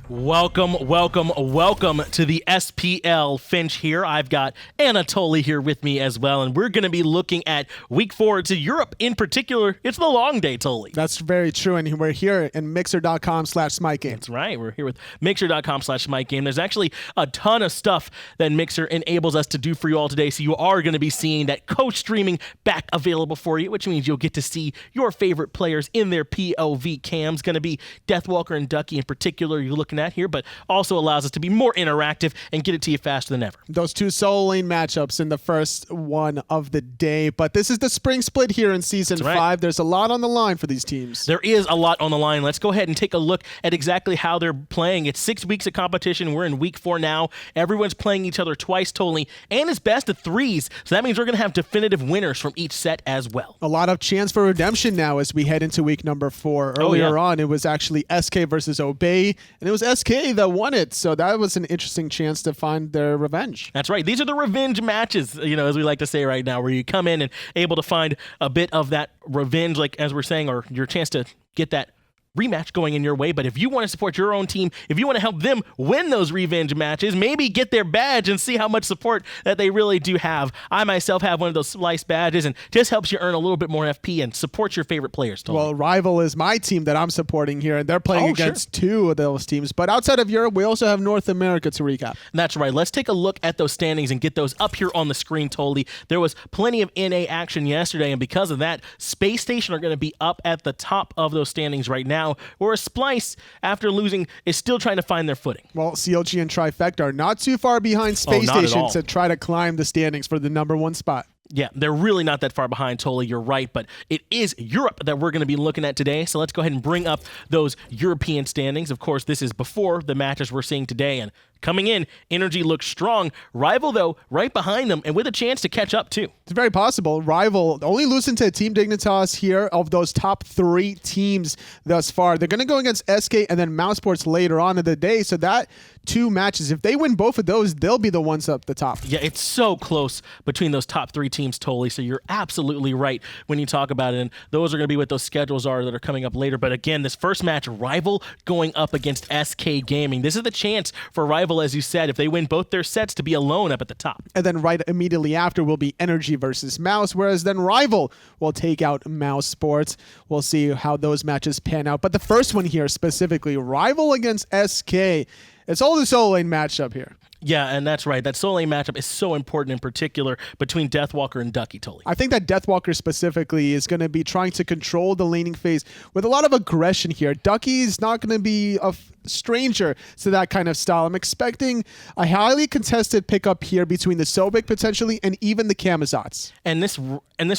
Welcome to the SPL. Finch here. I've got Anatoly here with me as well, and we're going to be looking at Week 4 to Europe in particular. It's the long day, Toly. That's very true, and we're here in Mixer.com/SmiteGame. That's right. We're here with Mixer.com/SmiteGame. There's actually a ton of stuff that Mixer enables us to do for you all today, so you are going to be seeing that co-streaming back available for you, which means you'll get to see your favorite players in their POV cams. Going to be Deathwalker and Ducky in particular you're looking at here, but also allows us to be more interactive and get it to you faster than ever. Those two solo lane matchups in the first one of the day, but this is the spring split here in Season 5. There's a lot on the line for these teams. There is a lot on the line. Let's go ahead and take a look at exactly how they're playing. It's 6 weeks of competition. We're in Week 4 now. Everyone's playing each other twice totally, and it's best of threes, so that means we're going to have definitive winners from each set as well. A lot of chance for redemption now as we head into week number 4. Earlier on, it was actually SK versus Obey, and it was SK that won it, so that was an interesting chance to find their revenge. That's right. These are the revenge matches, as we like to say right now, where you come in and able to find a bit of that revenge, like as we're saying, or your chance to get that rematch going in your way. But if you want to support your own team, if you want to help them win those revenge matches, maybe get their badge and see how much support that they really do have. I myself have one of those Slice badges, and just helps you earn a little bit more FP and support your favorite players. Totally. Well, Rival is my team that I'm supporting here, and they're playing against two of those teams. But outside of Europe, we also have North America to recap. That's right. Let's take a look at those standings and get those up here on the screen, totally. There was plenty of NA action yesterday, and because of that, Space Station are going to be up at the top of those standings right now, whereas Splice, after losing, is still trying to find their footing. Well, CLG and Trifecta are not too far behind Space Station to try to climb the standings for the #1 spot. Yeah, they're really not that far behind, totally. You're right, but it is Europe that we're going to be looking at today, so let's go ahead and bring up those European standings. Of course, this is before the matches we're seeing today, and coming in, Energy looks strong. Rival, though, right behind them, and with a chance to catch up, too. It's very possible. Rival only losing to Team Dignitas here of those top 3 teams thus far. They're going to go against SK and then Mousesports later on in the day, so that 2 matches, if they win both of those, they'll be the ones up the top. Yeah, it's so close between those top 3 teams, totally, so you're absolutely right when you talk about it, and those are going to be what those schedules are that are coming up later. But again, this first match, Rival going up against SK Gaming. This is the chance for Rival, as you said, if they win both their sets, to be alone up at the top. And then right immediately after will be Energy versus Mouse, whereas then Rival will take out Mousesports. We'll see how those matches pan out. But the first one here specifically, Rival against SK. It's all the solo lane matchup here. Yeah, and that's right. That solo lane matchup is so important, in particular between Deathwalker and Ducky, totally. I think that Deathwalker specifically is going to be trying to control the laning phase with a lot of aggression here. Ducky is not going to be a stranger to that kind of style. I'm expecting a highly contested pickup here between the Sobek potentially and even the Camazotz. And this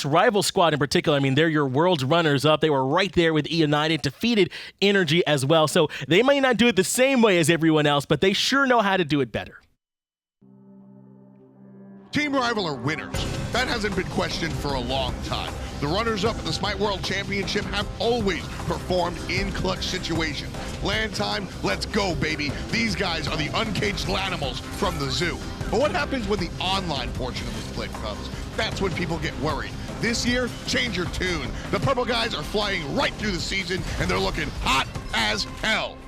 Rival squad in particular, I mean, they're your world's runners-up. They were right there with United, defeated Energy as well. So they may not do it the same way as everyone else, but they sure know how to do it better. Team Rival are winners. That hasn't been questioned for a long time. The runners-up at the Smite World Championship have always performed in clutch situations. Land time, let's go, baby. These guys are the uncaged animals from the zoo. But what happens when the online portion of the split comes? That's when people get worried. This year, change your tune. The purple guys are flying right through the season, and they're looking hot as hell.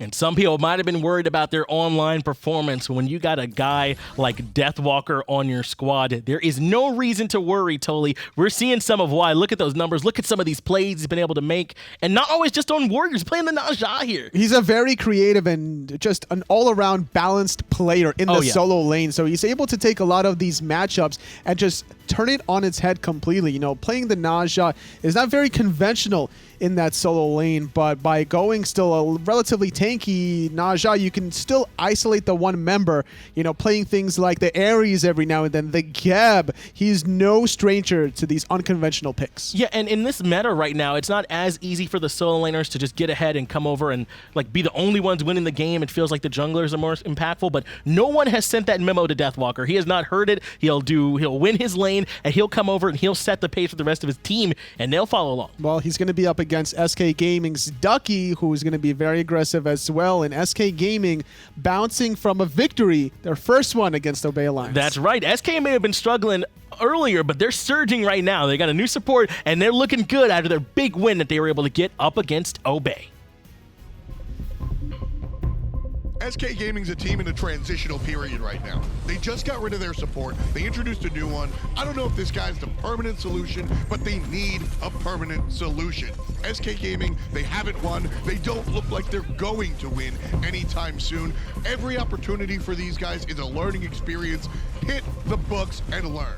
And some people might have been worried about their online performance. When you got a guy like Deathwalker on your squad, there is no reason to worry, totally. We're seeing some of why. Look at those numbers. Look at some of these plays he's been able to make. And not always just on Warriors, playing the Naja here. He's a very creative and just an all-around balanced player in the solo lane. So he's able to take a lot of these matchups and just turn it on its head completely. Playing the Naja is not very conventional in that solo lane, but by going still a relatively tanky Naja, you can still isolate the one member, playing things like the Ares every now and then, the Geb. He's no stranger to these unconventional picks. Yeah, and in this meta right now, it's not as easy for the solo laners to just get ahead and come over and be the only ones winning the game. It feels like the junglers are more impactful, but no one has sent that memo to Deathwalker. He has not heard it. He'll win his lane, and he'll come over and he'll set the pace for the rest of his team, and they'll follow along. Well, he's going to be up against SK Gaming's Ducky, who's going to be very aggressive as well, and SK Gaming bouncing from a victory, their first one against Obey Alliance. That's right. SK may have been struggling earlier, but they're surging right now. They got a new support, and they're looking good after their big win that they were able to get up against Obey. SK Gaming's a team in a transitional period right now. They just got rid of their support. They introduced a new one. I don't know if this guy's the permanent solution, but they need a permanent solution. SK Gaming, they haven't won. They don't look like they're going to win anytime soon. Every opportunity for these guys is a learning experience. Hit the books and learn.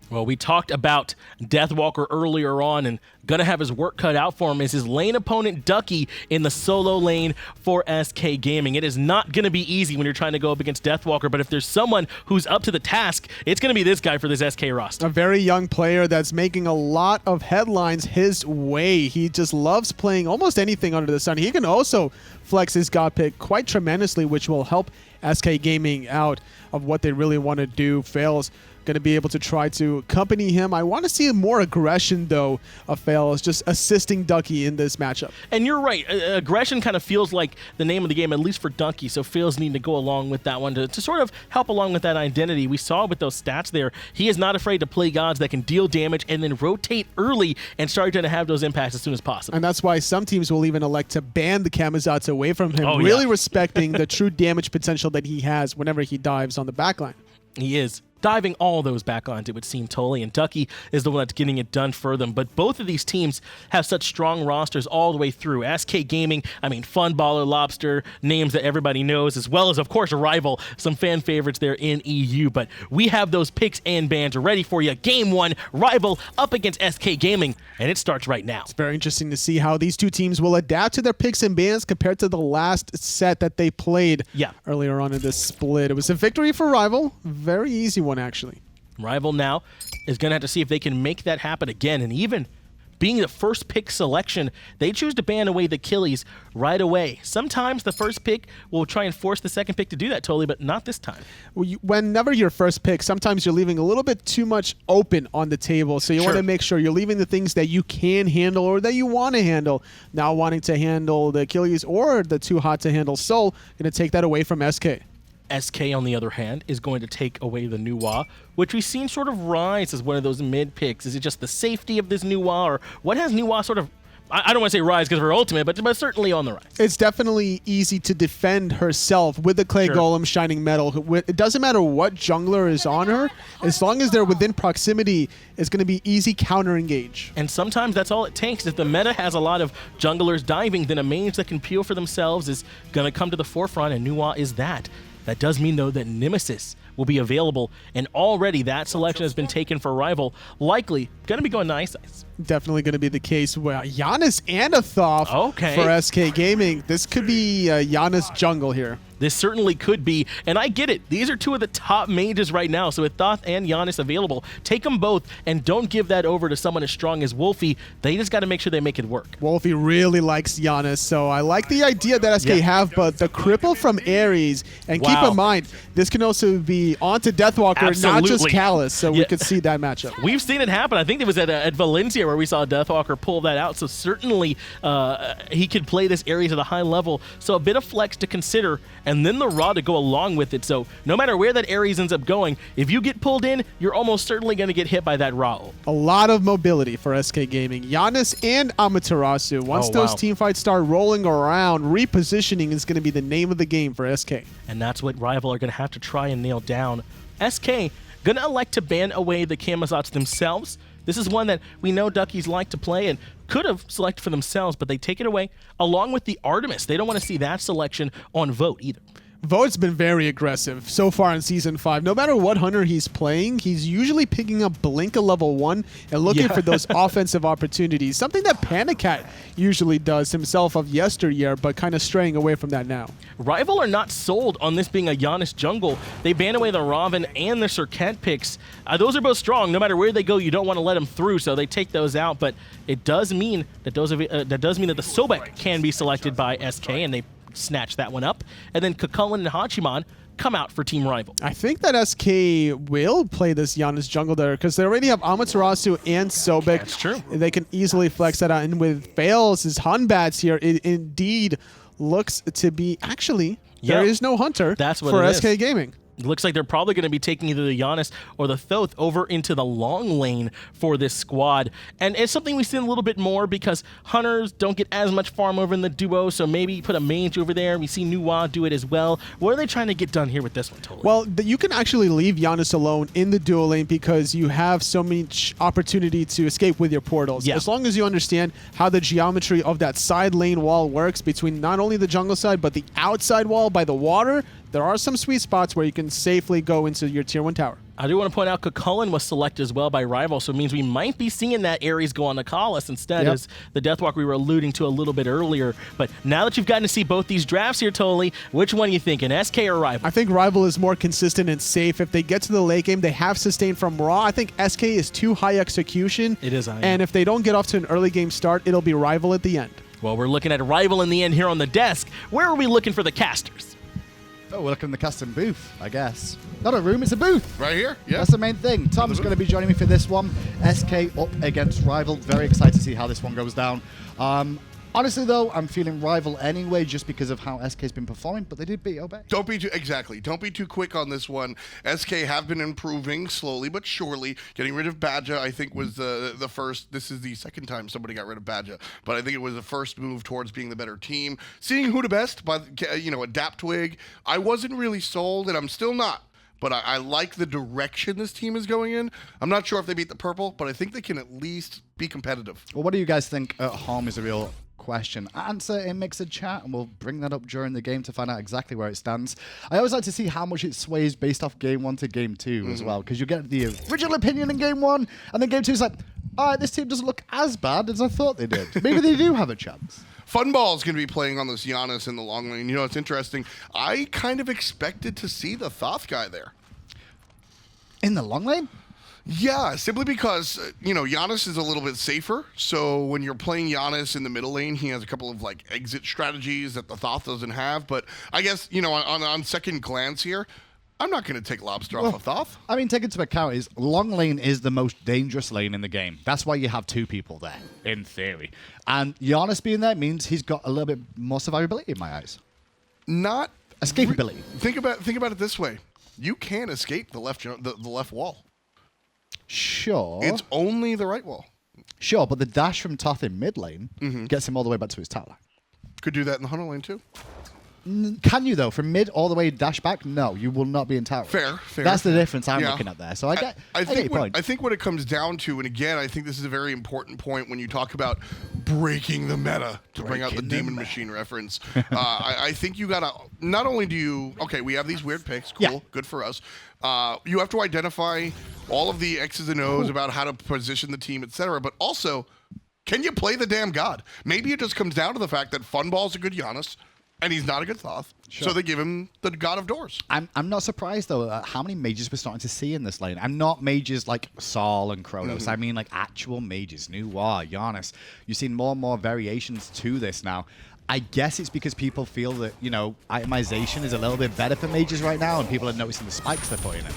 Well, we talked about Deathwalker earlier on, and gonna have his work cut out for him is his lane opponent Ducky in the solo lane for SK Gaming. It is not gonna be easy when you're trying to go up against Deathwalker, but if there's someone who's up to the task, it's gonna be this guy for this SK roster. A very young player that's making a lot of headlines his way. He just loves playing almost anything under the sun. He can also flex his god pick quite tremendously, which will help SK Gaming out of what they really want to do. Faeles going to be able to try to accompany him. I want to see more aggression, though, of Faeles just assisting Ducky in this matchup. And you're right. Aggression kind of feels like the name of the game, at least for Ducky, so Faeles need to go along with that one to sort of help along with that identity. We saw with those stats there, he is not afraid to play gods that can deal damage and then rotate early and start to have those impacts as soon as possible. And that's why some teams will even elect to ban the Kamizats away from him, Oh, really yeah. respecting the true damage potential that he has whenever he dives on the backline. He is diving all those backlines, it would seem, totally, and Ducky is the one that's getting it done for them. But both of these teams have such strong rosters all the way through. SK Gaming, I mean, Funballer, Lawbster, names that everybody knows, as well as, of course, Rival, some fan favorites there in EU. But we have those picks and bans ready for you. Game 1, Rival up against SK Gaming, and it starts right now. It's very interesting to see how these two teams will adapt to their picks and bans compared to the last set that they played earlier on in this split. It was a victory for Rival. Very easy one, actually. Rival now is going to have to see if they can make that happen again. And even being the first pick selection, they choose to ban away the Achilles right away. Sometimes the first pick will try and force the second pick to do that totally, but not this time. Whenever you're first pick, sometimes you're leaving a little bit too much open on the table. So you want to make sure you're leaving the things that you can handle or that you want to handle. Now wanting to handle the Achilles or the too hot to handle Soul, going to take that away from SK. SK, on the other hand, is going to take away the Nuwa, which we've seen sort of rise as one of those mid picks. Is it just the safety of this Nuwa, or what has Nuwa sort of, I don't want to say rise because of her ultimate, but certainly on the rise? It's definitely easy to defend herself with the Clay Golem Shining Metal. It doesn't matter what jungler is on her, as long as they're within proximity, it's going to be easy counter engage. And sometimes that's all it takes. If the meta has a lot of junglers diving, then a mage that can peel for themselves is going to come to the forefront, and Nuwa is that. That does mean, though, that Nemesis will be available, and already that selection has been taken for Rival. Likely going to be going to Ice Ice. Definitely going to be the case where Janus and a Thoth for SK Gaming. This could be Janus jungle here. This certainly could be, and I get it. These are two of the top mages right now, so with Thoth and Janus available, take them both, and don't give that over to someone as strong as Wlfy. They just got to make sure they make it work. Wlfy really likes Janus, so I like the idea that SK have, but the cripple from Ares, and keep in mind, this can also be onto Deathwalker, not just Callus, so we could see that matchup. We've seen it happen. I think it was at Valencia where we saw Deathwalker pull that out, so certainly he could play this Ares at a high level, so a bit of flex to consider, and then the Raw to go along with it. So no matter where that Ares ends up going, if you get pulled in, you're almost certainly going to get hit by that Raw. A lot of mobility for SK Gaming. Janus and Amaterasu. Once those teamfights start rolling around, repositioning is going to be the name of the game for SK. And that's what Rival are going to have to try and nail down. SK going to elect to ban away the Kamizats themselves. This is one that we know Duckies like to play and could have selected for themselves, but they take it away along with the Artemis. They don't want to see that selection on vote either. Vote's been very aggressive so far in Season 5. No matter what hunter he's playing, he's usually picking up Blinka level 1 and looking for those offensive opportunities. Something that Panicat usually does himself of yesteryear, but kind of straying away from that now. Rival are not sold on this being a Janus jungle. They ban away the Raven and the Serket picks. Those are both strong. No matter where they go, you don't want to let them through, so they take those out. But it does mean that the Sobek can be selected by SK, and they snatch that one up. And then Chulainn and Hachiman come out for Team Rival. I think that SK will play this Janus jungle there because they already have Amaterasu and Sobek. That's true. They can easily flex that out. And with Faeles, his Batz here, it indeed looks to be actually there is no hunter That's what for it SK Gaming. It looks like they're probably going to be taking either the Janus or the Thoth over into the long lane for this squad. And it's something we've seen a little bit more because Hunters don't get as much farm over in the duo, so maybe put a mage over there. We see Nuwa do it as well. What are they trying to get done here with this one, totally? Well, you can actually leave Janus alone in the duo lane because you have so much opportunity to escape with your portals. Yeah. As long as you understand how the geometry of that side lane wall works between not only the jungle side, but the outside wall by the water, there are some sweet spots where you can safely go into your tier 1 tower. I do want to point out Chulainn was selected as well by Rival, so it means we might be seeing that Ares go on the Kalis instead as the Deathwalker we were alluding to a little bit earlier. But now that you've gotten to see both these drafts here, Totally, which one are you thinking, SK or Rival? I think Rival is more consistent and safe. If they get to the late game, they have sustained from Raw. I think SK is too high execution. It is high. And if they don't get off to an early game start, it'll be Rival at the end. Well, we're looking at Rival in the end here on the desk. Where are we looking for the casters? Oh, we're looking at the custom booth, I guess. Not a room, it's a booth. Right here? Yeah. That's the main thing. Tom's going to be joining me for this one. SK up against Rival. Very excited to see how this one goes down. Honestly, though, I'm feeling Rival anyway just because of how SK's been performing, but they did beat Obey. Don't be too quick on this one. SK have been improving slowly but surely. Getting rid of Badja, I think, was the first. This is the second time somebody got rid of Badja, but I think it was the first move towards being the better team. Seeing WhoDaBest by Adapt Twig, I wasn't really sold, and I'm still not. But I like the direction this team is going in. I'm not sure if they beat the purple, but I think they can at least be competitive. Well, what do you guys think at home is a real question? Answer in Mixed Chat, and we'll bring that up during the game to find out exactly where it stands. I always like to see how much it sways based off game 1 to game 2 as well, because you get the original opinion in game 1, and then game 2 is like, all right, this team doesn't look as bad as I thought they did. Maybe they do have a chance. Funball is going to be playing on this Janus in the long lane. You know, it's interesting. I kind of expected to see the Thoth guy there. In the long lane? Yeah, simply because, Janus is a little bit safer. So when you're playing Janus in the middle lane, he has a couple of, exit strategies that the Thoth doesn't have. But I guess, on second glance here, I'm not going to take Lawbster off of Thoth. I mean, take into account is long lane is the most dangerous lane in the game. That's why you have 2 people there, in theory. And Janus being there means he's got a little bit more survivability in my eyes. Not escapability. Think about it this way. You can't escape the left wall. Sure. It's only the right wall. Sure, but the dash from Thoth in mid lane gets him all the way back to his tower. Could do that in the Hunter lane too. Can you, though? From mid all the way dash back? No, you will not be in tower. Fair. That's the difference I'm looking at there. So I get your point. I think what it comes down to, and again, I think this is a very important point when you talk about breaking the meta, to bring out the Demon Machine reference. I think you got to, not only do you, okay, we have these weird picks, cool, good for us. You have to identify all of the X's and O's about how to position the team, etc. But also, can you play the damn god? Maybe it just comes down to the fact that Funball's a good Janus, and he's not a good Thoth, so they give him the God of Doors. I'm not surprised, though, at how many mages we're starting to see in this lane. And not mages like Saul and Kronos. I mean, actual mages. Nuwa, Janus. You've seen more and more variations to this now. I guess it's because people feel that, itemization is a little bit better for mages right now, and people are noticing the spikes they're putting in.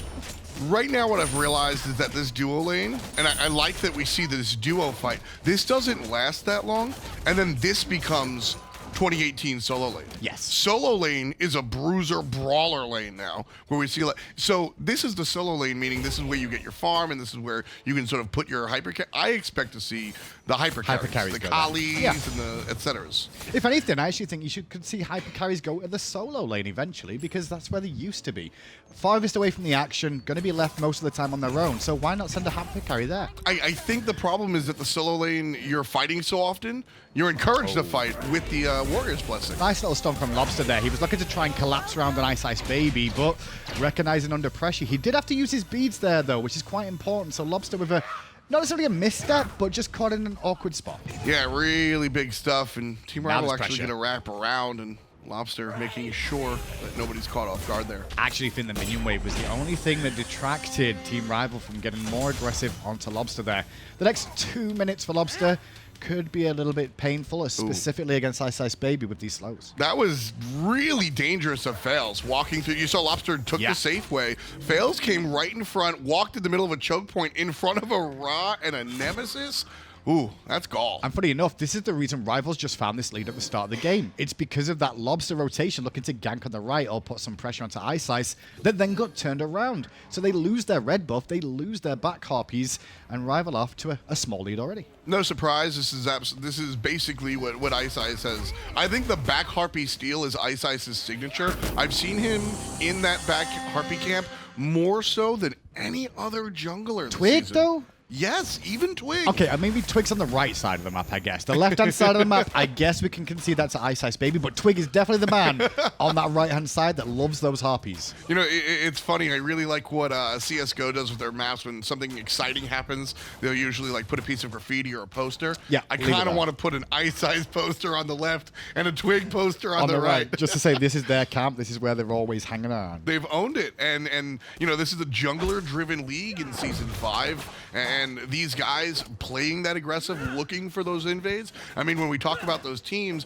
Right now, what I've realized is that this duo lane, and I like that we see this duo fight, this doesn't last that long, and then this becomes 2018 solo lane. Yes. Solo lane is a bruiser brawler lane now, where we see so this is the solo lane, meaning this is where you get your farm, and this is where you can sort of put your hyper. I expect to see the hyper carries, the Kalis, and the et ceteras. If anything, I actually think you could see hyper carries go to the solo lane eventually, because that's where they used to be. Farthest away from the action, going to be left most of the time on their own. So why not send a hyper carry there? I think the problem is that the solo lane, you're fighting so often, you're encouraged to fight with the Warrior's Blessing. Nice little stomp from Lawbster there. He was looking to try and collapse around an iceicebaby, but recognizing under pressure. He did have to use his beads there, though, which is quite important. So Lawbster with a, not necessarily a misstep, but just caught in an awkward spot. Yeah, really big stuff, and Team Rival actually pressure. going to wrap around, and Lawbster making sure that nobody's caught off guard there. I actually think the minion wave was the only thing that detracted Team Rival from getting more aggressive onto Lawbster there. The next 2 minutes for Lawbster could be a little bit painful, specifically against iceicebaby with these slows. That was really dangerous of Faeles walking through. You saw Lawbster took the safe way. Faeles came right in front, walked in the middle of a choke point in front of a Ra and a Nemesis. Ooh, that's gall. And funny enough, this is the reason Rivals just found this lead at the start of the game. It's because of that Lawbster rotation looking to gank on the right or put some pressure onto Ice that then got turned around. So they lose their red buff, they lose their back harpies, and Rival off to a small lead already. No surprise, this is basically what Ice says. I think the back harpy steal is Ice's signature. I've seen him in that back harpy camp more so than any other jungler this Twig, season. though? Yes, even Twig. Okay, maybe Twig's on the right side of the map, I guess. The left-hand side of the map, I guess we can concede that to iceicebaby, but Twig is definitely the man on that right-hand side that loves those harpies. You know, it's funny. I really like what CSGO does with their maps. When something exciting happens, they'll usually like put a piece of graffiti or a poster. Yeah, I kind of want to put an Ice poster on the left and a Twig poster on the right. Just to say this is their camp, this is where they're always hanging on. They've owned it, and you know, this is a jungler-driven league in Season 5, and these guys playing that aggressive, looking for those invades. I mean, when we talk about those teams,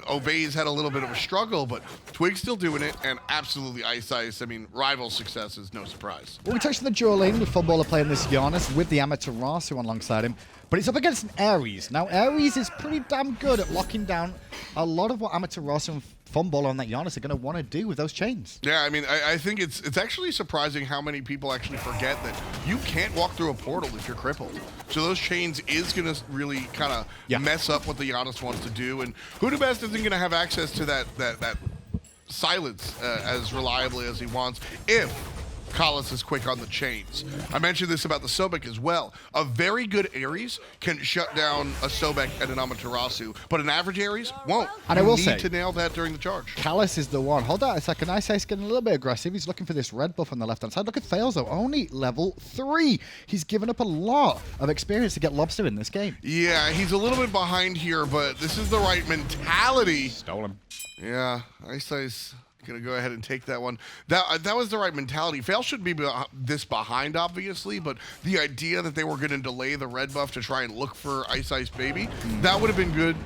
Obey's had a little bit of a struggle, but Twig's still doing it, and absolutely Ice. I mean, Rival success is no surprise. Well, we touched on the Chulainn with Funballer playing this Janus with the Amaterasu alongside him, but it's up against an Ares. Now, Ares is pretty damn good at locking down a lot of what Amaterasu and Funballer on that Janus are going to want to do with those chains. Yeah, I mean, I think it's actually surprising how many people actually forget that you can't walk through a portal if you're crippled. So those chains is going to really kind of mess up what the Janus wants to do, and WhoDaBest isn't going to have access to that silence as reliably as he wants if Faeles is quick on the chains. I mentioned this about the Sobek as well. A very good Ares can shut down a Sobek and an Amaterasu, but an average Ares won't. And I will need say, to nail that during the charge. Faeles is the one. Hold on a second. Ice getting a little bit aggressive. He's looking for this red buff on the left-hand side. Look at Faeles, though. Only level 3. He's given up a lot of experience to get Lawbster in this game. Yeah, he's a little bit behind here, but this is the right mentality. Stolen. Yeah, Ice gonna go ahead and take that one. That was the right mentality. Faeles should be this behind, obviously, but the idea that they were gonna delay the red buff to try and look for iceicebaby, that would have been good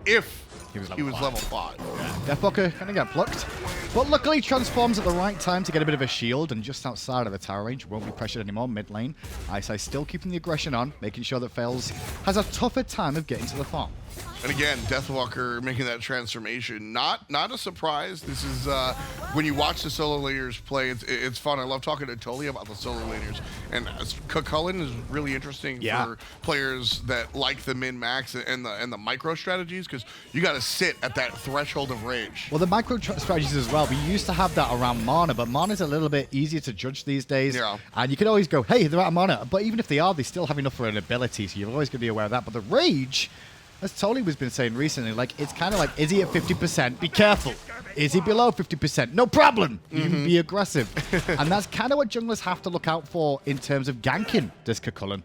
if he was level 5. Deathwalker kind of got plucked, but luckily transforms at the right time to get a bit of a shield, and just outside of the tower range, won't be pressured anymore mid lane. Ice still keeping the aggression on, making sure that Faeles has a tougher time of getting to the farm. And again, Deathwalker making that transformation. Not a surprise. This is, when you watch the solo laners play, it's fun. I love talking to Toli about the solo laners. And Chulainn is really interesting for players that like the min-max and the micro strategies, because you got to sit at that threshold of rage. Well, the micro strategies as well. We used to have that around mana, but mana's a little bit easier to judge these days. Yeah. And you can always go, hey, they're out of mana. But even if they are, they still have enough for an ability, so you're always going to be aware of that. But the rage, as Toli has been saying recently, like, it's kind of like, is he at 50%? Be careful. Is he below 50%? No problem. You can be aggressive. And that's kind of what junglers have to look out for in terms of ganking this Chulainn.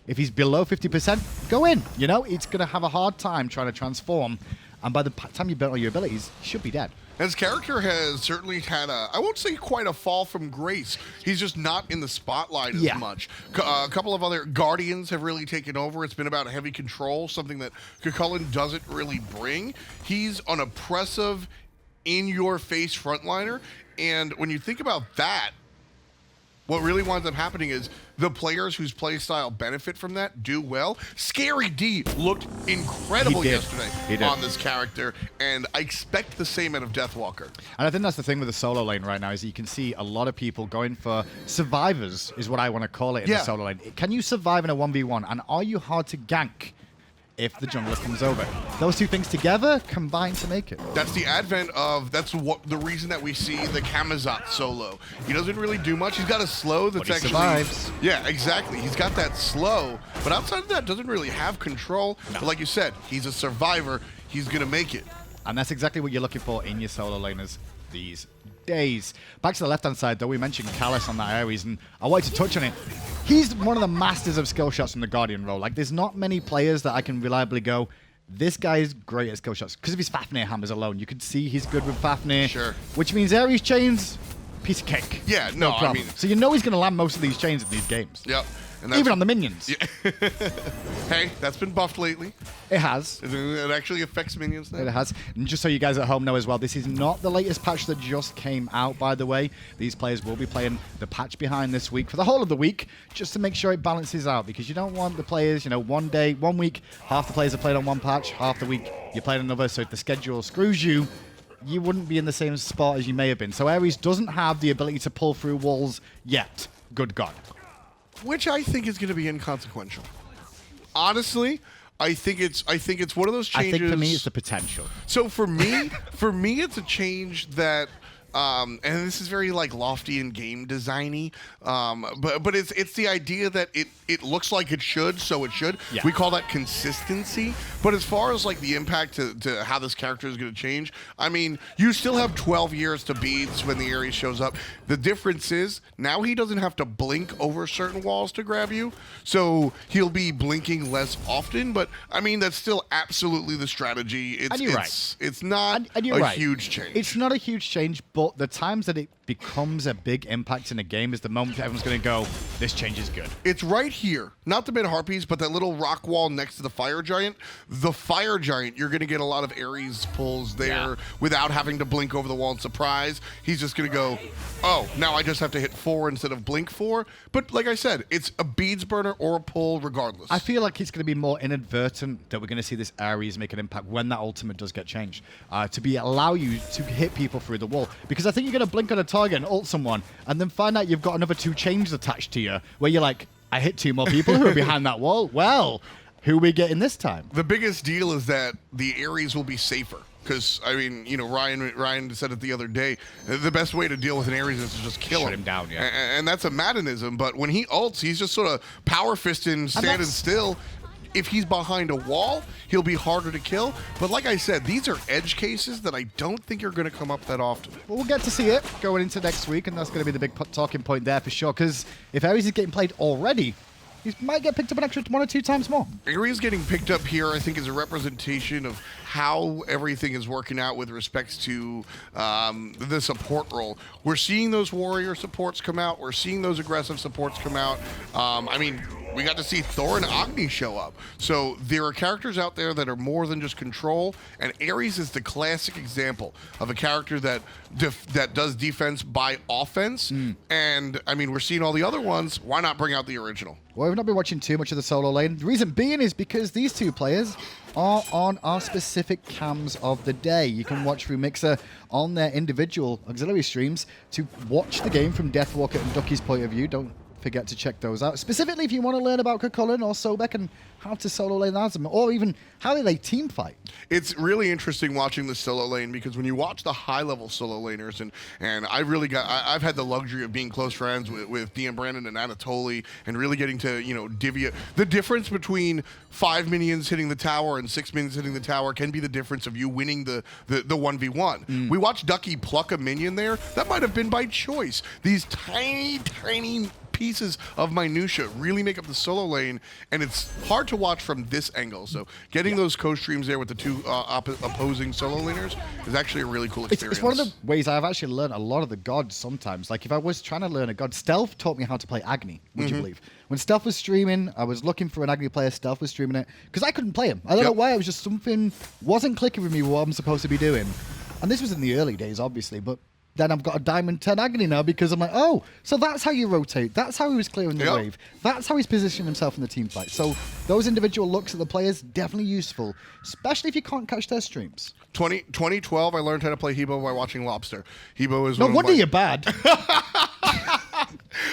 If he's below 50%, go in. You know, it's going to have a hard time trying to transform. And by the time you build all your abilities, he should be dead. His character has certainly had I won't say quite a fall from grace. He's just not in the spotlight as much. A couple of other Guardians have really taken over. It's been about heavy control, something that Chulainn doesn't really bring. He's an oppressive, in-your-face frontliner. And when you think about that, what really winds up happening is the players whose play style benefit from that do well. Scary D looked incredible yesterday on this character, and I expect the same out of Deathwalker. And I think that's the thing with the solo lane right now, is you can see a lot of people going for survivors, is what I want to call it in the solo lane. Can you survive in a 1v1, and are you hard to gank if the jungler comes over? Those two things together combine to make it. That's the advent of, the reason that we see the Kamazat solo. He doesn't really do much. He's got a slow that's actually survives. Yeah, exactly. He's got that slow, but outside of that, doesn't really have control. No. But like you said, he's a survivor. He's gonna make it. And that's exactly what you're looking for in your solo laners these days. Back to the left-hand side, though, we mentioned Faeles on that Ares, and I wanted to touch on it. He's one of the masters of skill shots from the Guardian role. Like, there's not many players that I can reliably go, this guy is great at skill shots. Because of his Fafnir hammers alone, you can see he's good with Fafnir. Sure. Which means Ares chains, piece of cake. Yeah, no problem. I mean, so you know he's going to land most of these chains in these games. Yep. And that's, Even on the minions. Yeah. Hey, that's been buffed lately. It has. It actually affects minions now. It has. And just so you guys at home know as well, this is not the latest patch that just came out, by the way. These players will be playing the patch behind this week for the whole of the week, just to make sure it balances out, because you don't want the players, you know, one week, half the players are playing on one patch, half the week you're playing another, so if the schedule screws you, you wouldn't be in the same spot as you may have been. So Ares doesn't have the ability to pull through walls yet. Good God. Which I think is going to be inconsequential. Honestly, I think it's one of those changes. I think for me it's the potential. So for me, it's a change that and this is very like lofty and game designy, but it's the idea that it looks like it should, so it should. Yeah. We call that consistency. But as far as like the impact to how this character is going to change, I mean, you still have 12 years to beads when the Ares shows up. The difference is now he doesn't have to blink over certain walls to grab you, so he'll be blinking less often. But I mean, that's still absolutely the strategy. It's not a huge change. It's not a huge change, but the times that it becomes a big impact in a game is the moment everyone's going to go, this change is good. It's right here. Not the mid-harpies, but that little rock wall next to the fire giant. The fire giant, you're going to get a lot of Ares pulls there without having to blink over the wall and surprise. He's just going to go, oh, now I just have to hit 4 instead of blink 4. But like I said, it's a beads burner or a pull regardless. I feel like it's going to be more inadvertent that we're going to see this Ares make an impact when that ultimate does get changed. To allow you to hit people through the wall. Because I think you're going to blink on a target and ult someone and then find out you've got another 2 chains attached to you where you're like, I hit 2 more people who are behind that wall. Well, who are we getting this time? The biggest deal is that the Ares will be safer. Because, I mean, you know, Ryan said it the other day, the best way to deal with an Ares is to just kill him. Shut him down, yeah. And that's a Maddenism, but when he ults, he's just sort of power fisting, standing still. If he's behind a wall, he'll be harder to kill. But like I said, these are edge cases that I don't think are going to come up that often. Well, we'll get to see it going into next week, and that's going to be the big talking point there for sure. Because if Ares is getting played already, he might get picked up an extra 1 or 2 times more. Ares getting picked up here, I think, is a representation of how everything is working out with respects to the support role. We're seeing those warrior supports come out. We're seeing those aggressive supports come out. I mean, we got to see Thor and Agni show up. So there are characters out there that are more than just control, and Ares is the classic example of a character that does defense by offense. And, I mean, we're seeing all the other ones. Why not bring out the original? Well, we've not been watching too much of the solo lane. The reason being is because these 2 players are on our specific cams of the day. You can watch through Mixer on their individual auxiliary streams to watch the game from Deathwalker and Ducky's point of view. Don't forget to check those out. Specifically, if you want to learn about Chulainn or Sobek and how to solo lane as them, or even how they team fight. It's really interesting watching the solo lane, because when you watch the high-level solo laners, and I've had the luxury of being close friends with Dean Brandon and Anatoly, and really getting to, you know, divvy the difference between 5 minions hitting the tower and 6 minions hitting the tower can be the difference of you winning the 1v1. We watched Ducky pluck a minion there. That might have been by choice. These tiny pieces of minutia really make up the solo lane, and it's hard to watch from this angle. So getting those co-streams there with the 2 opposing solo laners is actually a really cool experience. It's one of the ways I've actually learned a lot of the gods sometimes. Like if I was trying to learn a god, Stealth taught me how to play Agni, would you believe? When Stealth was streaming, I was looking for an Agni player, Stealth was streaming it, because I couldn't play him. I don't know why, it was just something wasn't clicking with me what I'm supposed to be doing. And this was in the early days, obviously, but then I've got a Diamond 10 Agni now, because I'm like, oh, so that's how you rotate. That's how he was clearing the wave. That's how he's positioning himself in the team fight. So those individual looks at the players, definitely useful, especially if you can't catch their streams. 2012, I learned how to play Hebo by watching Lawbster. Hebo is no wonder you're bad.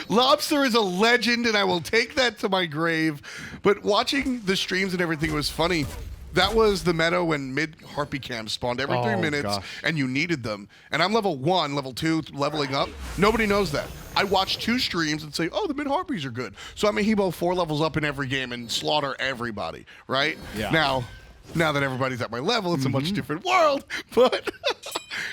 Lawbster is a legend, and I will take that to my grave. But watching the streams and everything was funny. That was the meta when mid-harpy cams spawned every 3 minutes, and you needed them. And I'm level 1, level 2, leveling up. Nobody knows that. I watch 2 streams and say, oh, the mid-harpies are good. So I'm a Hebo 4 levels up in every game and slaughter everybody, right? Yeah. Now that everybody's at my level, it's a much different world. But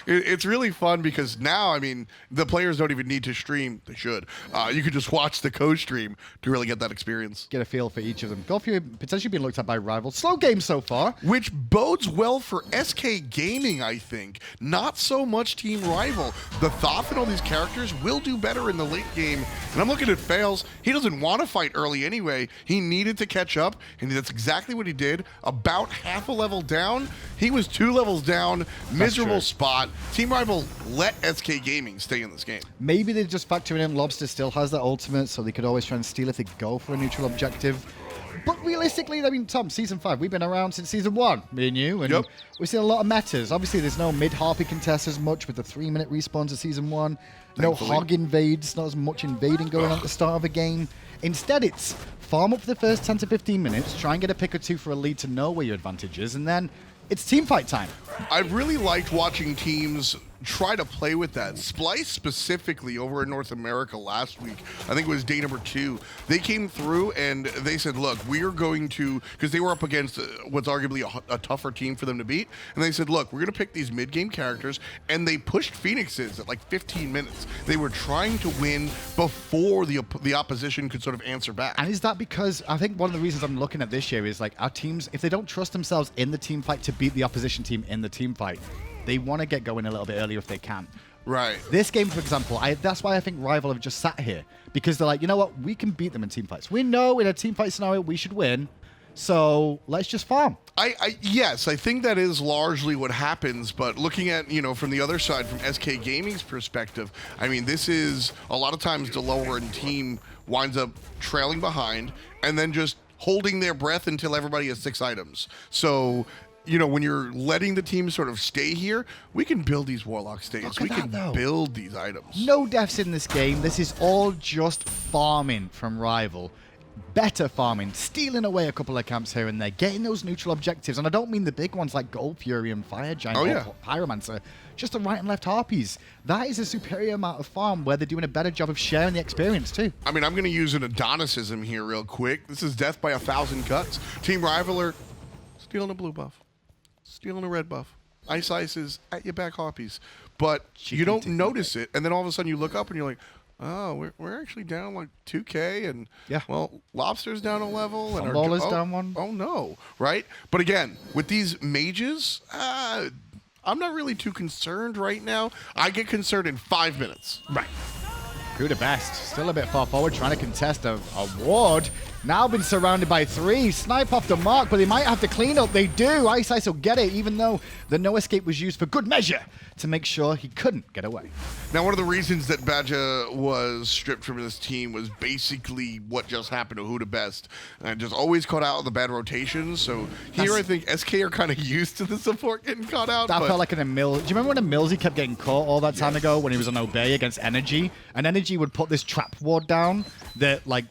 it's really fun because now, I mean, the players don't even need to stream. They should. You could just watch the co-stream to really get that experience. Get a feel for each of them. Wlfy potentially being looked at by rivals. Slow game so far. Which bodes well for SK Gaming, I think. Not so much Team Rival. The Thoth and all these characters will do better in the late game. And I'm looking at Faeles. He doesn't want to fight early anyway. He needed to catch up, and that's exactly what he did. About half a level down. He was 2 levels down. Miserable spot. Team Rival let SK Gaming stay in this game. Maybe they're just factoring in Lawbster still has that ultimate, so they could always try and steal if they go for a neutral objective. But realistically, I mean, Tom, Season 5, we've been around since Season 1, me and you, and we've seen a lot of metas. Obviously, there's no mid-harpy contest as much with the 3-minute respawns of Season 1. No hog invades, not as much invading going on at the start of a game. Instead, it's farm up for the first 10 to 15 minutes, try and get a pick or two for a lead to know where your advantage is, and then it's team fight time. I really liked watching teams try to play with that. Splice specifically over in North America last week, I think it was day number 2, they came through and they said, look, we are going to, because they were up against what's arguably a tougher team for them to beat, and they said, look, we're going to pick these mid-game characters, and they pushed Phoenixes at like 15 minutes. They were trying to win before the opposition could sort of answer back. And is that because, I think one of the reasons I'm looking at this year is like our teams, if they don't trust themselves in the team fight to beat the opposition team in the team fight, they want to get going a little bit earlier if they can. Right. This game, for example, that's why I think Rival have just sat here. Because they're like, you know what? We can beat them in team fights. We know in a team fight scenario we should win. So let's just farm. Yes, I think that is largely what happens. But looking at, you know, from the other side, from SK Gaming's perspective, I mean, this is a lot of times the lower end team winds up trailing behind and then just holding their breath until everybody has 6 items. So, you know, when you're letting the team sort of stay here, we can build these Warlock states. We can build these items. No deaths in this game. This is all just farming from Rival. Better farming, stealing away a couple of camps here and there, getting those neutral objectives. And I don't mean the big ones like Gold Fury and Fire Giant or Pyromancer, just the right and left Harpies. That is a superior amount of farm where they're doing a better job of sharing the experience too. I mean, I'm going to use an Adonicism here real quick. This is death by 1,000 cuts. Team Rival are stealing a blue buff. Stealing a red buff. Ice is at your back Harpies. But you don't notice it, and then all of a sudden you look up and you're like, oh, we're actually down like 2K, and well, Lawbster's down a level. And Funballer's down 1. Oh no, right? But again, with these mages, I'm not really too concerned right now. I get concerned in 5 minutes. Right. WhoDaBest, still a bit far forward, trying to contest a ward. Now been surrounded by 3. Snipe off the mark, but they might have to clean up. They do. Ice will get it, even though the no escape was used for good measure to make sure he couldn't get away. Now, one of the reasons that Badger was stripped from this team was basically what just happened to WhoDaBest. And just always caught out of the bad rotations. So here I think SK are kind of used to the support getting caught out. That felt like an Emil. Do you remember when Emilzy kept getting caught all that time ago when he was on Obey against Energy? And Energy would put this trap ward down that, like,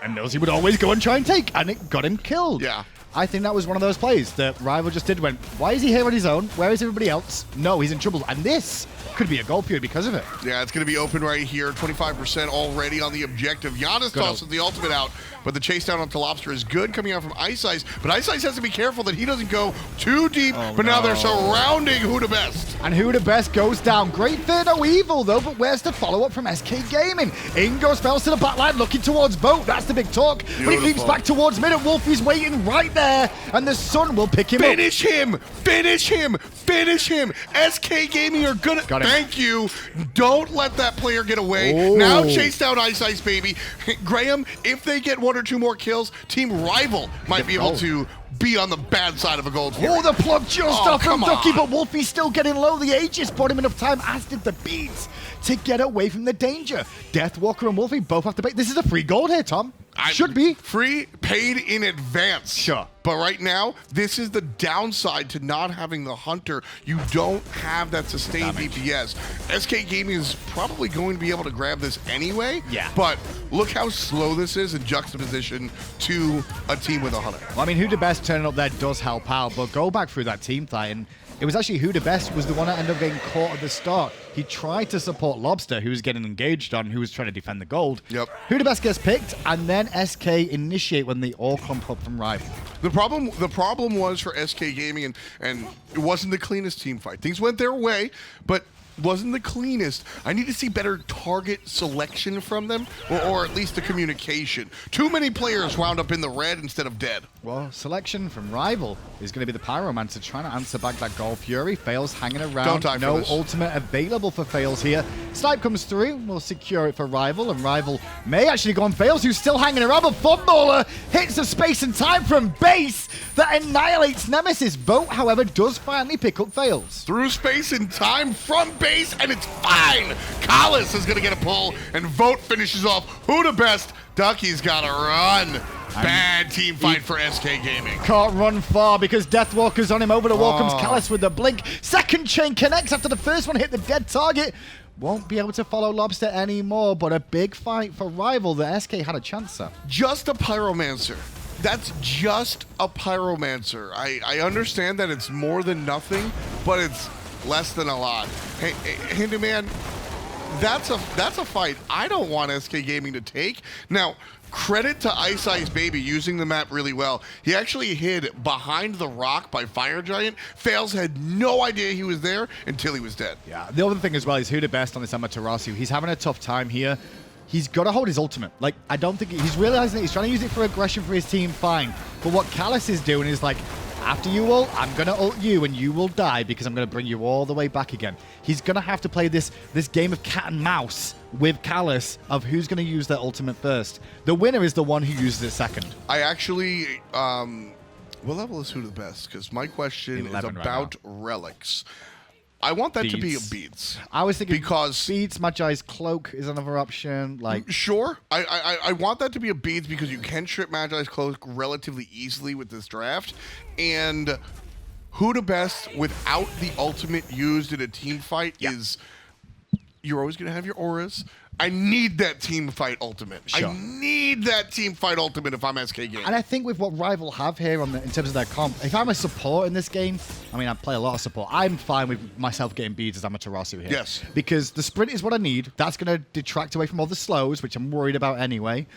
Emilzy would always go and try and take, and it got him killed. Yeah. I think that was one of those plays that Rival just did. Went, why is he here on his own? Where is everybody else? No, he's in trouble. And this could be a goal period because of it. Yeah, it's going to be open right here. 25% already on the objective. Janus tosses the ultimate out, but the chase down onto Lawbster is good coming out from Ice. But Ice has to be careful that he doesn't go too deep. But now they're surrounding WhoDaBest. And WhoDaBest goes down. Great fear, no evil, though. But where's the follow-up from SK Gaming? In goes Faeles to the backline, looking towards Vote. That's the big talk. Beautiful. But he leaps back towards mid, and Wlfy's waiting right there. And the sun will pick him up. Finish him! Finish him! Finish him! SK Gaming are good at... Thank you. Don't let that player get away. Now chase down iceicebaby. Graham, if they get 1 or 2 more kills, Team Rival might be able to be on the bad side of a gold fury. Oh, the plug just off from Ducky, but Wlfy's still getting low. The Aegis bought him enough time, as did the beats, to get away from the danger. Deathwalker and Wlfy both have to pay. This is a free gold here, Tom. Should be. Free, paid in advance. Sure. But right now, this is the downside to not having the Hunter. You don't have that sustained DPS. SK Gaming is probably going to be able to grab this anyway. Yeah. But look how slow this is in juxtaposition to a team with a Hunter. Well, I mean, WhoDaBest turning up there does help out, but go back through that team fight and it was actually WhoDaBest was the one that ended up getting caught at the start. He tried to support Lawbster, who was getting engaged on, who was trying to defend the gold. Yep. WhoDaBest gets picked, and then SK initiate when they all clump up from Rival. The problem was for SK Gaming, and it wasn't the cleanest team fight. Things went their way, but wasn't the cleanest. I need to see better target selection from them, or at least the communication. Too many players wound up in the red instead of dead. Well, selection from Rival is going to be the Pyromancer trying to answer back that Gold Fury. Faeles hanging around. Don't die for no this. ultimate available for Faeles here. Snipe comes through. We'll secure it for Rival, and Rival may actually go on Faeles, who's still hanging around, but Funballer hits the space and time from base that annihilates Nemesis. Vote, however, does finally pick up Faeles. Through space and time from base, and it's fine. Collis is going to get a pull, and Vote finishes off WhoDaBest. Ducky's got to run. Bad team fight for SK Gaming. Can't run far because Deathwalker's on him. Over the wall comes Callis with the blink. Second chain connects after the first one hit the dead target. Won't be able to follow Lawbster anymore, but a big fight for Rival that SK had a chance at. Just a Pyromancer. That's just a Pyromancer. I understand that it's more than nothing, but it's less than a lot. Hey, Handyman, that's a fight I don't want SK Gaming to take. Now, credit to iceicebaby using the map really well. He actually hid behind the rock by Fire Giant. Faeles had no idea he was there until he was dead. Yeah, the other thing as well is WhoDaBest on this Amaterasu. He's having a tough time here. He's got to hold his ultimate. Like, I don't think he's realizing that he's trying to use it for aggression for his team, fine. But what Callis is doing is like, after you ult, I'm going to ult you and you will die because I'm going to bring you all the way back again. He's going to have to play this game of cat and mouse with Callis of who's going to use their ultimate first. The winner is the one who uses it second. I actually, what level is WhoDaBest? Because my question is about relics. I want that to be a Beats. I was thinking because Beats, Magi's Cloak is another option. Like, sure, I want that to be a Beats because you can strip Magi's Cloak relatively easily with this draft, and WhoDaBest without the ultimate used in a team fight is you're always gonna have your auras. I need that team fight ultimate. Sure. I need that team fight ultimate if I'm SK Gaming. And I think with what Rival have here in terms of their comp, if I'm a support in this game, I mean, I play a lot of support. I'm fine with myself getting beads as Amaterasu here. Yes. Because the sprint is what I need. That's going to detract away from all the slows, which I'm worried about anyway.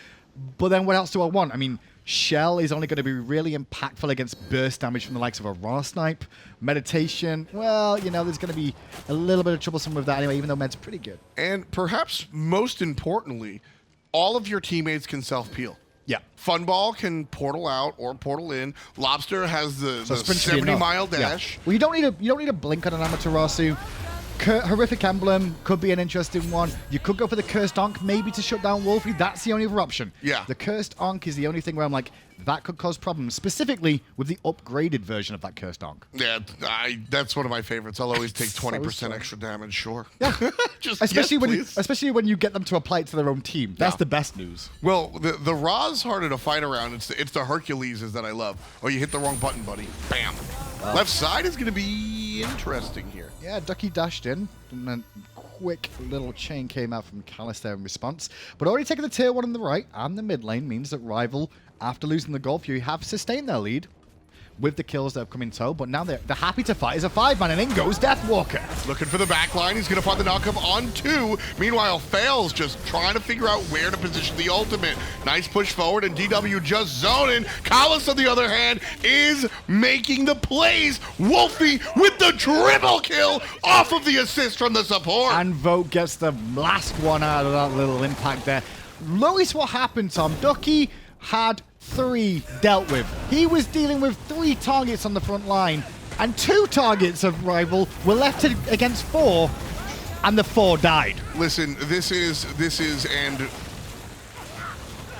But then what else do I want? I mean, Shell is only going to be really impactful against burst damage from the likes of a Raw Snipe. Meditation, well, you know, there's going to be a little bit of troublesome with that anyway, even though Med's pretty good. And perhaps most importantly, all of your teammates can self-peel. Yeah. Funball can portal out or portal in. Lawbster has the 70-mile dash. Yeah. Well, you don't need a blink on an Amaterasu. Horrific Emblem could be an interesting one. You could go for the Cursed Ankh, maybe to shut down Wlfy. That's the only other option. Yeah. The Cursed Ankh is the only thing where I'm like, that could cause problems, specifically with the upgraded version of that Cursed Ankh. Yeah, that's one of my favorites. I'll always take 20% extra damage, sure. Yeah. Just especially when you get them to apply it to their own team. That's the best news. Well, the Ra's harder to fight around. It's the Herculeses that I love. Oh, you hit the wrong button, buddy. Bam. Left side is going to be interesting here. Yeah, Ducky dashed in, and then quick little chain came out from Callis there in response. But already taking the tier 1 in the right and the mid lane means that Rival, after losing the Wlfy, have sustained their lead with the kills that have come in tow, but now they're happy to fight as a 5-man, and in goes Deathwalker. Looking for the back line. He's going to find the knockup on 2. Meanwhile, Faeles just trying to figure out where to position the ultimate. Nice push forward, and DW just zoning. Callis, on the other hand, is making the plays. Wlfy with the triple kill off of the assist from the support. And Vote gets the last one out of that little impact there. Notice what happened, Tom. Ducky had 3 dealt with. He was dealing with 3 targets on the front line, and 2 targets of Rival were left against 4, and the 4 died. Listen, this is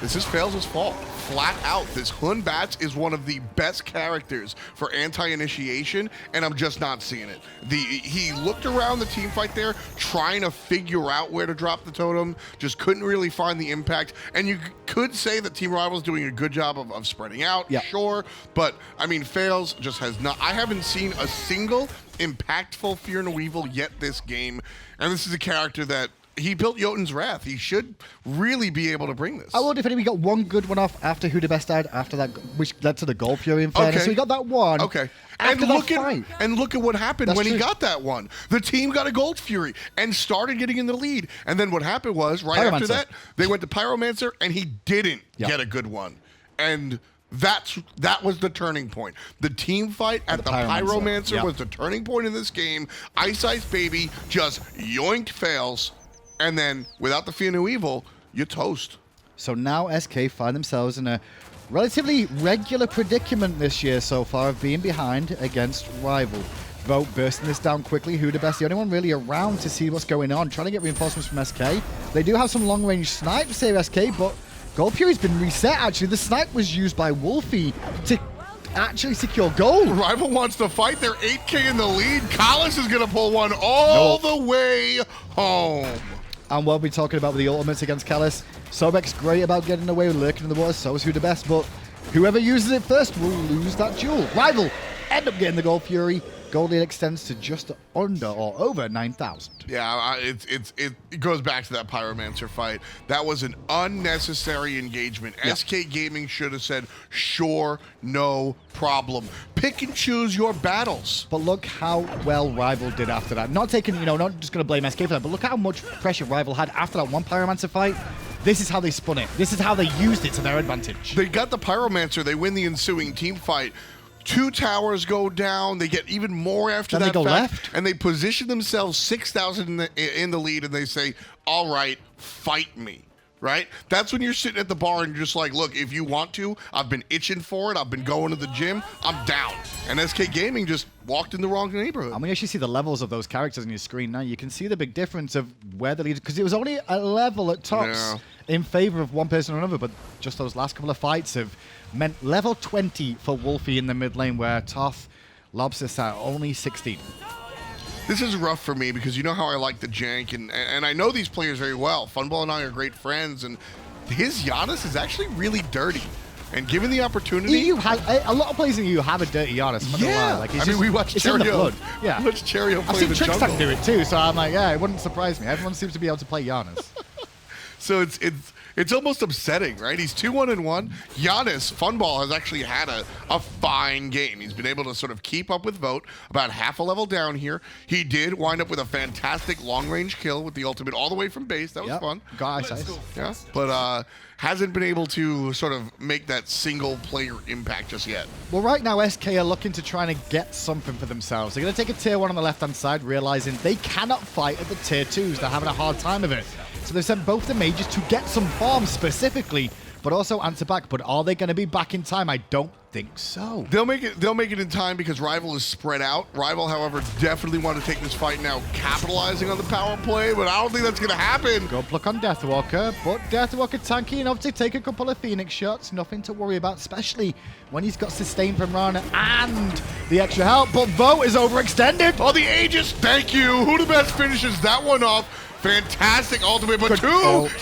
Faeles' fault. Flat out, this Batz is one of the best characters for anti-initiation, and I'm just not seeing it. He looked around the team fight there, trying to figure out where to drop the totem, just couldn't really find the impact. And you could say that Team Rival's doing a good job of spreading out, sure, but I mean, Faeles just has not. I haven't seen a single impactful Fear No Evil yet this game, and this is a character that he built Jotun's Wrath. He should really be able to bring this. I will defend him. We got one good one off after WhoDaBest died, after that, which led to the Gold Fury in fairness. Okay. So we got that one. Okay. After And look at what happened That's when true. he got that one. The team got a Gold Fury and started getting in the lead. And then what happened was, right after Pyromancer. that, they went to Pyromancer, and he didn't Yep. get a good one. And that was the turning point. The team fight at the Pyromancer Yep. was the turning point in this game. iceicebaby just yoinked Faeles, and then without the Fear No Evil, you toast. So now SK find themselves in a relatively regular predicament this year so far of being behind against Rival. Vote bursting this down quickly. WhoDaBest, the only one really around to see what's going on, trying to get reinforcements from SK. They do have some long-range snipes, save SK, but Gold Fury's been reset, actually. The snipe was used by Wlfy to actually secure gold. Rival wants to fight. They're 8K in the lead. Collis is going to pull one all the way home. And what we're talking about with the ultimates against Callus, Sobek's great about getting away with lurking in the water, so is WhoDaBest, but whoever uses it first will lose that duel. Rival end up getting the Gold Fury. Gold lead extends to just under or over 9,000. Yeah, it goes back to that Pyromancer fight. That was an unnecessary engagement. Yeah. SK Gaming should have said, sure, no problem. Pick and choose your battles. But look how well Rival did after that. Not taking, not just going to blame SK for that, but look how much pressure Rival had after that one Pyromancer fight. This is how they spun it. This is how they used it to their advantage. They got the Pyromancer. They win the ensuing team fight. 2 towers go down. They get even more after Then that they go fact, left. and they position themselves 6,000 in the lead, and they say, all right, fight me. Right? That's when you're sitting at the bar and you're just like, look, if you want to, I've been itching for it. I've been going to the gym. I'm down. And SK Gaming just walked in the wrong neighborhood. And when you actually see the levels of those characters on your screen now, you can see the big difference of where the lead, because it was only a level at tops in favor of one person or another, but just those last couple of fights have meant level 20 for Wlfy in the mid lane, where Thoth, Lawbster sat only 16. This is rough for me because you know how I like the jank, and I know these players very well. Funballer and I are great friends, and his Janus is actually really dirty. And given the opportunity, You have a lot of players in you have a dirty Janus. I'm not gonna lie. Like, I mean, we watched it's in the Cherio. blood. Yeah, We watched Cherio I've play seen the Trickstack jungle. do it too, so I'm like, yeah, it wouldn't surprise me. Everyone seems to be able to play Janus. So it's almost upsetting, right? He's 2-1-1. Janus, Funball, has actually had a fine game. He's been able to sort of keep up with Vote, about half a level down here. He did wind up with a fantastic long-range kill with the ultimate all the way from base. That was fun. Got ice. Yeah, but hasn't been able to sort of make that single-player impact just yet. Well, right now, SK are looking to try and get something for themselves. They're going to take a tier 1 on the left-hand side, realizing they cannot fight at the tier 2s. They're having a hard time of it. So they've sent both the mages to get some farms specifically, but also answer back. But are they going to be back in time? I don't think so. They'll make it in time because Rival is spread out. Rival, however, definitely want to take this fight now, capitalizing on the power play, but I don't think that's going to happen. Go pluck on Deathwalker, but Deathwalker tanky enough to take a couple of Phoenix shots. Nothing to worry about, especially when he's got sustain from Rana and the extra help. But Vote is overextended. Oh, the Aegis, thank you. WhoDaBest finishes that one off. Fantastic ultimate, but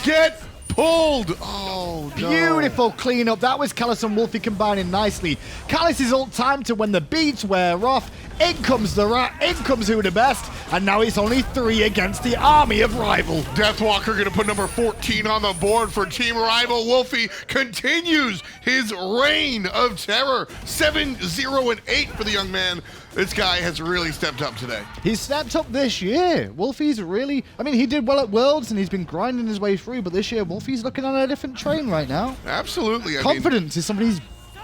get pulled. Oh, no. Beautiful cleanup. That was Callus and Wlfy combining nicely. Callus is ult time to when the beats wear off. In comes the rat, in comes WhoDaBest, and now it's only 3 against the army of Rival. Deathwalker going to put number 14 on the board for Team Rival. Wlfy continues his reign of terror. 7-0-8 for the young man. This guy has really stepped up today. He's stepped up this year. Wlfy's really, he did well at Worlds and he's been grinding his way through, but this year Wlfy's looking on a different train right now. Absolutely. Confidence is something he's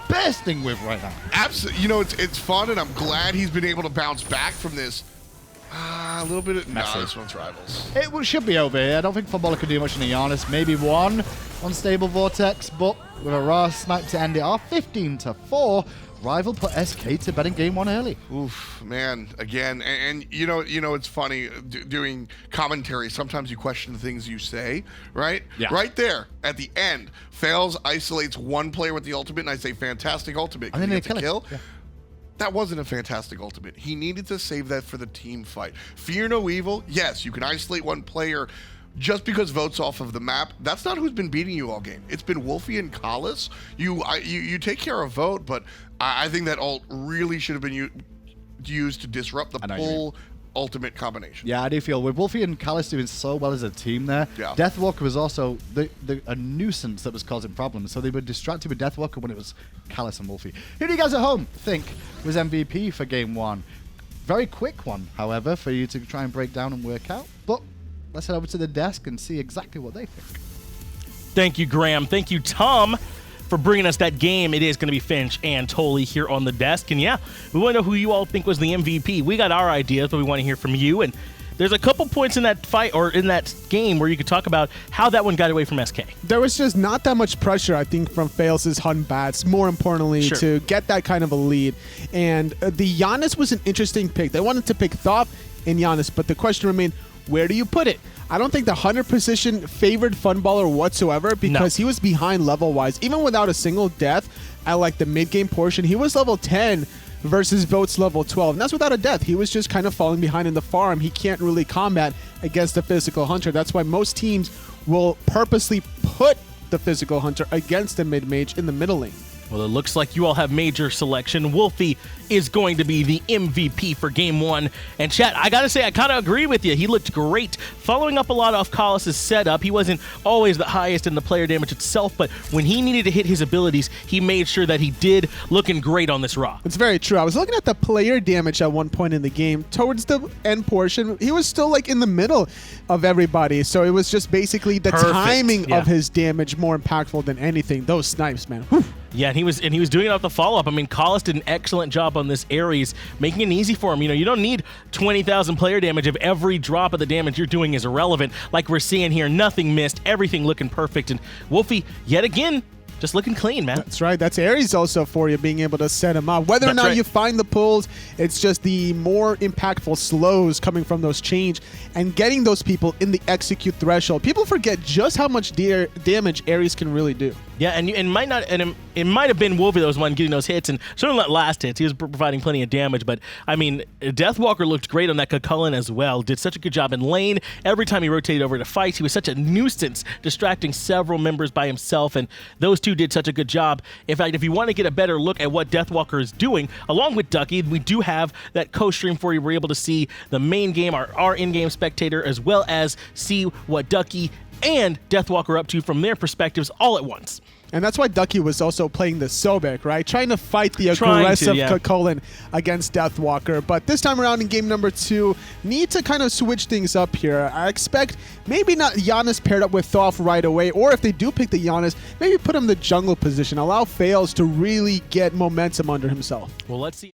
bursting with right now. Absolutely. It's fun, and I'm glad he's been able to bounce back from this. A little bit of... Nah, this one's Rivals. It should be over here. I don't think Funballer could do much in the Janus. Maybe one unstable Vortex, but with a raw snipe to end it off, 15-4. Rival put SK to bed in game 1 early. Oof, man, again, and you know, it's funny doing commentary. Sometimes you question the things you say, right? Yeah. Right there at the end, Faeles isolates one player with the ultimate, and I say, fantastic ultimate. And then he they gets a kill. Yeah. That wasn't a fantastic ultimate. He needed to save that for the team fight. Fear No Evil, yes, you can isolate one player. Just because Vote's off of the map, that's not who's been beating you all game. It's been Wlfy and Collis. You take care of Vote, but I think that ult really should have been used to disrupt the pull ultimate combination. Yeah, I do feel with Wlfy and Callus doing so well as a team there, Yeah. Deathwalker was also a nuisance that was causing problems. So they were distracted with Deathwalker when it was Callus and Wlfy. Who do you guys at home think was MVP for Game 1? Very quick one, however, for you to try and break down and work out. But let's head over to the desk and see exactly what they think. Thank you, Graham. Thank you, Tom, for bringing us that game. It is going to be Finch and Tully here on the desk. And yeah, we want to know who you all think was the MVP. We got our ideas, but we want to hear from you. And there's a couple points in that fight or in that game where you could talk about how that one got away from SK. There was just not that much pressure, I think, from Faeles' Hun Batz, more importantly, to get that kind of a lead. And the Janus was an interesting pick. They wanted to pick Thoth and Janus, but the question remained, where do you put it? I don't think the Hunter position favored Funballer whatsoever because he was behind level-wise. Even without a single death at like the mid-game portion, he was level 10 versus Vote's level 12. And that's without a death. He was just kind of falling behind in the farm. He can't really combat against the physical Hunter. That's why most teams will purposely put the physical Hunter against the mid-mage in the middle lane. Well, it looks like you all have major selection. Wlfy is going to be the MVP for Game 1. And chat, I gotta say, I kind of agree with you. He looked great. Following up a lot off Callus' setup, he wasn't always the highest in the player damage itself, but when he needed to hit his abilities, he made sure that he did, looking great on this Raw. It's very true. I was looking at the player damage at one point in the game. Towards the end portion, he was still like in the middle of everybody. So it was just basically the timing of his damage more impactful than anything. Those snipes, man. Whew. Yeah, and he was doing it off the follow-up. I mean, Callus did an excellent job on this Ares, making it easy for him. You know, you don't need 20,000 player damage if every drop of the damage you're doing is irrelevant. Like we're seeing here, nothing missed, everything looking perfect. And Wlfy, yet again, just looking clean, man. That's right. That's Ares also for you, being able to set him up. Whether or not you find the pulls, it's just the more impactful slows coming from those change and getting those people in the execute threshold. People forget just how much damage Ares can really do. Yeah, and it might have been Wlfy that was one getting those hits, and certainly not last hits. He was providing plenty of damage, but I mean, Deathwalker looked great on that Chulainn as well. Did such a good job in lane. Every time he rotated over to fights, he was such a nuisance, distracting several members by himself, and those two did such a good job. In fact, if you want to get a better look at what Deathwalker is doing, along with Ducky, we do have that co-stream for you. We're able to see the main game, our in-game spectator, as well as see what Ducky and Deathwalker are up to from their perspectives all at once. And that's why Ducky was also playing the Sobek, right? Trying to fight the aggressive Chulainn against Deathwalker. But this time around in game number 2, need to kind of switch things up here. I expect maybe not Janus paired up with Thoth right away, or if they do pick the Janus, maybe put him in the jungle position. Allow Faeles to really get momentum under himself. Well, let's see.